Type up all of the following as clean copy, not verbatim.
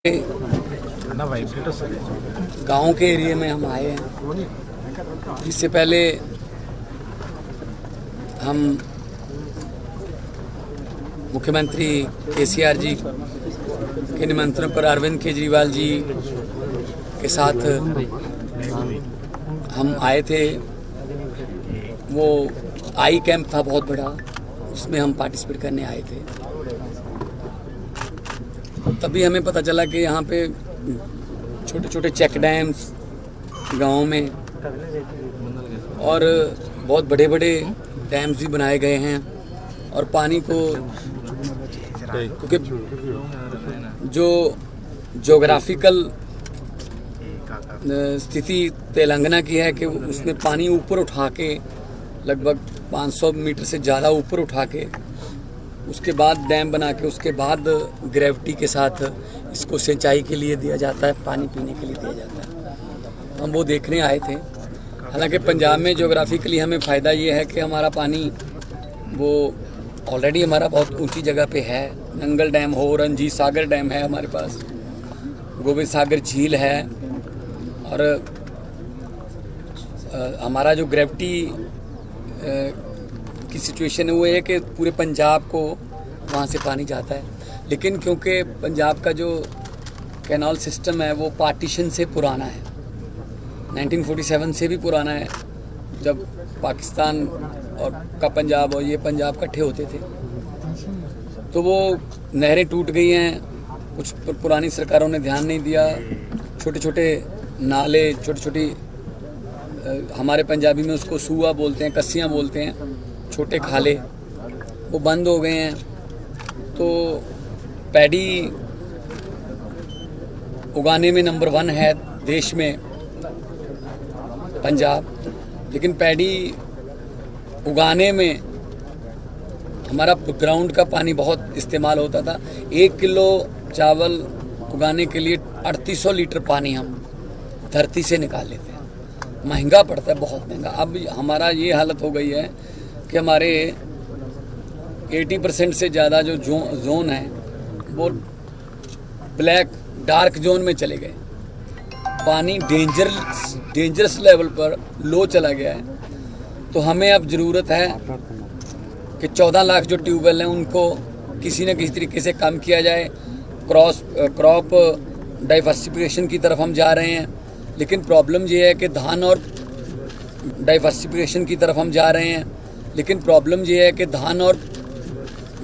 गांव के एरिया में हम आए हैं। इससे पहले हम मुख्यमंत्री केसीआर जी के निमंत्रण पर अरविंद केजरीवाल जी के साथ हम आए थे। वो आई कैंप था बहुत बड़ा, उसमें हम पार्टिसिपेट करने आए थे। तभी हमें पता चला कि यहाँ पे छोटे छोटे चेक डैम्स गाँव में और बहुत बड़े बड़े डैम्स भी बनाए गए हैं और पानी को, क्योंकि जो ज्योग्राफिकल स्थिति तेलंगाना की है कि उसमें पानी ऊपर उठा के लगभग 500 मीटर से ज़्यादा ऊपर उठा के उसके बाद डैम बना के उसके बाद ग्रेविटी के साथ इसको सिंचाई के लिए दिया जाता है, पानी पीने के लिए दिया जाता है। हम वो देखने आए थे। हालांकि पंजाब में ज्योग्राफिकली हमें फ़ायदा ये है कि हमारा पानी वो ऑलरेडी हमारा बहुत ऊंची जगह पे है। नंगल डैम हो, रंजीत सागर डैम है हमारे पास, गोविंद सागर झील है और हमारा जो ग्रेविटी की सिचुएशन है वो है कि पूरे पंजाब को वहाँ से पानी जाता है। लेकिन क्योंकि पंजाब का जो कैनाल सिस्टम है वो पार्टीशन से पुराना है, 1947 से भी पुराना है, जब पाकिस्तान और का पंजाब और ये पंजाब इकट्ठे होते थे। तो वो नहरें टूट गई हैं, कुछ पुरानी सरकारों ने ध्यान नहीं दिया। छोटे छोटे नाले, छोटी छोटी हमारे पंजाबी में उसको सूआ बोलते हैं, कस्सियाँ बोलते हैं, छोटे खाले, वो बंद हो गए हैं। तो पैडी उगाने में नंबर 1 है देश में पंजाब, लेकिन पैडी उगाने में हमारा ग्राउंड का पानी बहुत इस्तेमाल होता था। 1 किलो चावल उगाने के लिए 3800 लीटर पानी हम धरती से निकाल लेते हैं। महंगा पड़ता है, बहुत महंगा। अब हमारा ये हालत हो गई है कि हमारे 80% से ज़्यादा जो जोन है वो ब्लैक डार्क जोन में चले गए। पानी डेंजरस लेवल पर लो चला गया है। तो हमें अब ज़रूरत है कि 14 लाख जो ट्यूबवेल हैं उनको किसी न किसी तरीके से कम किया जाए। क्रॉप डाइवर्सिफिकेशन की तरफ हम जा रहे हैं, लेकिन प्रॉब्लम ये है कि धान और डाइवर्सिफिकेशन की तरफ हम जा रहे हैं, लेकिन प्रॉब्लम ये है कि धान और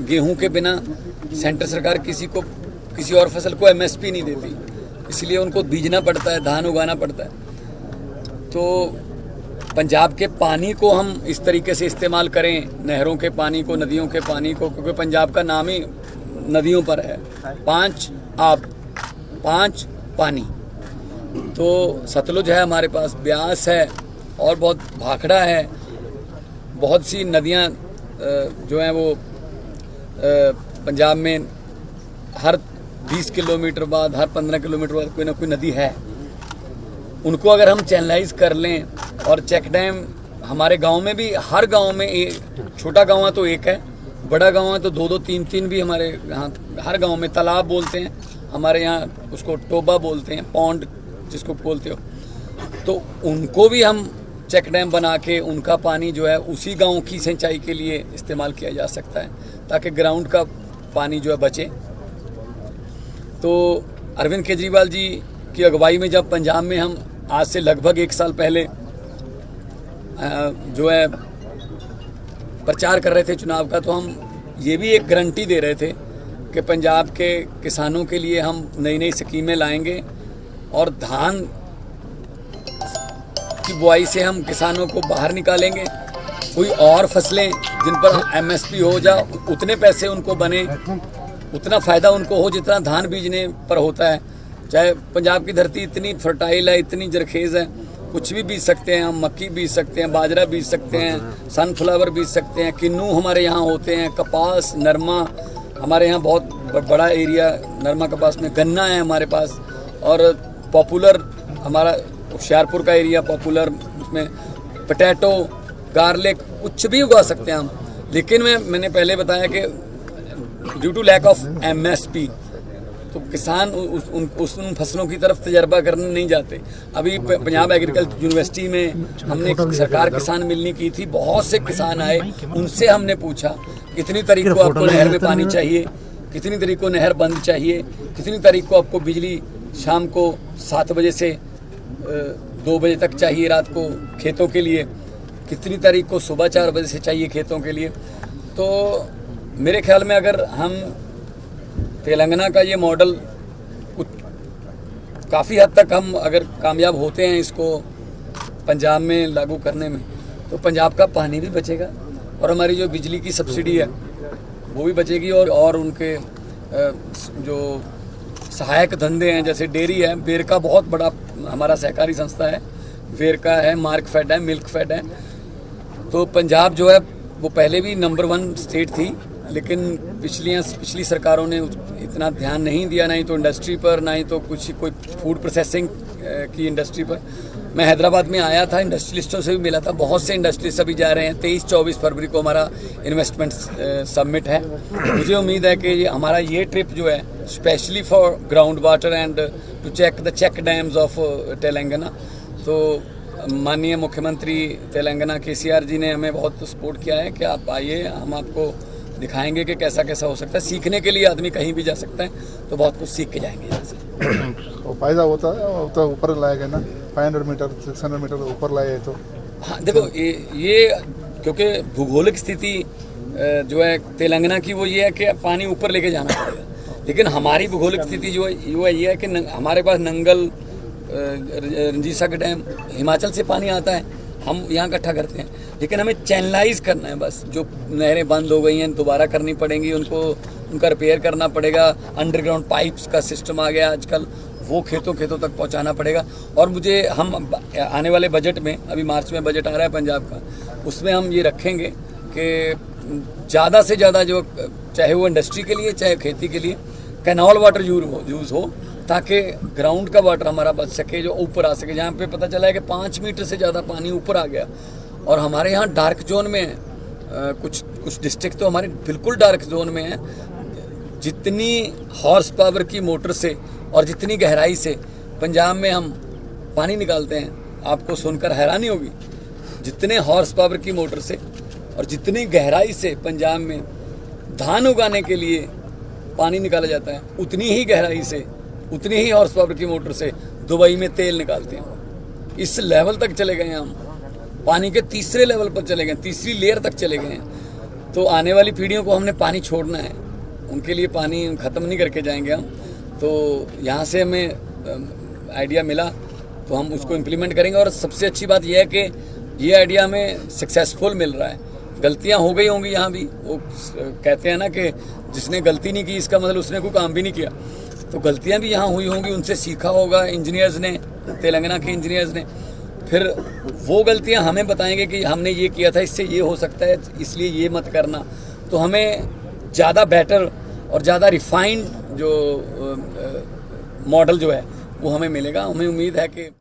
गेहूं के बिना सेंटर सरकार किसी और फसल को एमएसपी नहीं देती, इसलिए उनको बीजना पड़ता है, धान उगाना पड़ता है। तो पंजाब के पानी को हम इस तरीके से इस्तेमाल करें, नहरों के पानी को, नदियों के पानी को, क्योंकि पंजाब का नाम ही नदियों पर है। 5 आब, 5 पानी। तो सतलुज है हमारे पास, ब्यास है और बहुत भाखड़ा है। बहुत सी नदियां जो हैं वो पंजाब में हर 20 किलोमीटर बाद, हर 15 किलोमीटर बाद कोई ना कोई नदी है। उनको अगर हम चैनलाइज कर लें और चेक डैम हमारे गांव में भी, हर गांव में छोटा गांव है तो एक है, बड़ा गांव है तो 2-2, 3-3 भी हमारे यहाँ हर गांव में। तालाब बोलते हैं हमारे यहाँ, उसको टोबा बोलते हैं, पौंड जिसको बोलते हो। तो उनको भी हम चेक डैम बना के उनका पानी जो है उसी गांव की सिंचाई के लिए इस्तेमाल किया जा सकता है, ताकि ग्राउंड का पानी जो है बचे। तो अरविंद केजरीवाल जी की अगुवाई में जब पंजाब में हम आज से लगभग 1 साल पहले जो है प्रचार कर रहे थे चुनाव का, तो हम ये भी एक गारंटी दे रहे थे कि पंजाब के किसानों के लिए हम नई नई स्कीमें लाएंगे और धान की बुआई से हम किसानों को बाहर निकालेंगे। कोई और फसलें जिन पर एमएसपी हो जा, उतने पैसे उनको बने, उतना फ़ायदा उनको हो जितना धान बीजने पर होता है। चाहे पंजाब की धरती इतनी फर्टाइल है, इतनी जरखेज़ है, कुछ भी बीज सकते हैं हम। मक्की बीज सकते हैं, बाजरा बीज सकते हैं, सनफ्लावर बीज सकते हैं, किन्नू हमारे यहाँ होते हैं, कपास, नरमा हमारे यहाँ बहुत बड़ा एरिया नरमा कपास में, गन्ना है हमारे पास। और पॉपुलर हमारा होशियारपुर का एरिया पॉपुलर, उसमें पोटैटो, गार्लिक, कुछ भी उगा सकते हैं हम। लेकिन मैंने पहले बताया कि due to lack of MSP तो किसान उन फसलों की तरफ तजर्बा करने नहीं जाते। अभी पंजाब एग्रीकल्चर यूनिवर्सिटी में हमने सरकार किसान मिलनी की थी, बहुत से किसान आए, उनसे हमने पूछा कितनी तारीख को आपको नहर में पानी चाहिए, कितनी तारीख को नहर बंद चाहिए, कितनी तारीख को आपको बिजली शाम को 7 बजे से 2 बजे तक चाहिए रात को खेतों के लिए, कितनी तारीख को सुबह 4 बजे से चाहिए खेतों के लिए। तो मेरे ख्याल में अगर हम तेलंगाना का ये मॉडल काफ़ी हद तक हम अगर कामयाब होते हैं इसको पंजाब में लागू करने में, तो पंजाब का पानी भी बचेगा और हमारी जो बिजली की सब्सिडी है वो भी बचेगी। और उनके जो सहायक धंधे हैं जैसे डेयरी है, वेरका बहुत बड़ा हमारा सहकारी संस्था है, वेरका है, मार्कफेड है, मिल्कफेड है। तो पंजाब जो है वो पहले भी नंबर 1 स्टेट थी, लेकिन पिछली सरकारों ने इतना ध्यान नहीं दिया, ना ही तो इंडस्ट्री पर, ना ही तो कोई फूड प्रोसेसिंग की इंडस्ट्री पर। मैं हैदराबाद में आया था, इंडस्ट्रियलिस्टों से भी मिला था, बहुत से इंडस्ट्रीज अभी जा रहे हैं। 23-24 फरवरी को हमारा इन्वेस्टमेंट समिट है। मुझे उम्मीद है कि हमारा ये ट्रिप जो है specially for ground water and to check the check dams of Telangana. तो माननीय मुख्यमंत्री तेलंगाना KCR जी ने हमें बहुत सपोर्ट किया है कि आप आइए, हम आपको दिखाएंगे कि कैसा कैसा हो सकता है। सीखने के लिए आदमी कहीं भी जा सकता है, तो बहुत कुछ सीख के जाएंगे यहाँ से। वो फायदा होता है तो ऊपर लाएगा ना, 500 मीटर 600 मीटर ऊपर लाए तो। हाँ देखो, ये क्योंकि भूगोलिक स्थिति जो है तेलंगाना की वो ये है कि पानी ऊपर लेके जाना पड़ेगा, लेकिन हमारी भूगोलिक स्थिति जो है ये है कि हमारे पास नंगल, रंजीत सागर डैम, हिमाचल से पानी आता है, हम यहाँ इकट्ठा करते हैं, लेकिन हमें चैनलाइज करना है बस। जो नहरें बंद हो गई हैं दोबारा करनी पड़ेंगी, उनका रिपेयर करना पड़ेगा। अंडरग्राउंड पाइप्स का सिस्टम आ गया आजकल, वो खेतों तक पहुँचाना पड़ेगा। और हम आने वाले बजट में, अभी मार्च में बजट आ रहा है पंजाब का, उसमें हम ये रखेंगे कि ज़्यादा से ज़्यादा जो, चाहे वो इंडस्ट्री के लिए चाहे खेती के लिए, कैनाल वाटर यूज़ हो, ताकि ग्राउंड का वाटर हमारा बच सके, जो ऊपर आ सके। जहाँ पे पता चला है कि 5 मीटर से ज़्यादा पानी ऊपर आ गया, और हमारे यहाँ डार्क जोन में है, कुछ डिस्ट्रिक्ट तो हमारे बिल्कुल डार्क जोन में है। जितनी हॉर्स पावर की मोटर से और जितनी गहराई से पंजाब में हम पानी निकालते हैं, आपको सुनकर हैरानी होगी। जितने हॉर्स पावर की मोटर से और जितनी गहराई से पंजाब में धान उगाने के लिए पानी निकाला जाता है, उतनी ही गहराई से, उतनी ही हॉर्स पावर की मोटर से दुबई में तेल निकालते हैं। इस लेवल तक चले गए हैं हम, पानी के तीसरे लेवल पर चले गए, तीसरी लेयर तक चले गए हैं। तो आने वाली पीढ़ियों को हमने पानी छोड़ना है, उनके लिए पानी ख़त्म नहीं करके जाएंगे हम। तो यहाँ से हमें आइडिया मिला तो हम उसको इम्प्लीमेंट करेंगे। और सबसे अच्छी बात यह है कि ये आइडिया हमें सक्सेसफुल मिल रहा है। गलतियाँ हो गई होंगी यहाँ भी, वो कहते हैं ना कि जिसने गलती नहीं की इसका मतलब उसने कोई काम भी नहीं किया। तो गलतियाँ भी यहाँ हुई होंगी, उनसे सीखा होगा इंजीनियर्स ने, तेलंगाना के इंजीनियर्स ने। फिर वो गलतियाँ हमें बताएंगे कि हमने ये किया था, इससे ये हो सकता है, इसलिए ये मत करना। तो हमें ज़्यादा बेटर और ज़्यादा रिफाइंड जो मॉडल जो है वो हमें मिलेगा। हमें उम्मीद है कि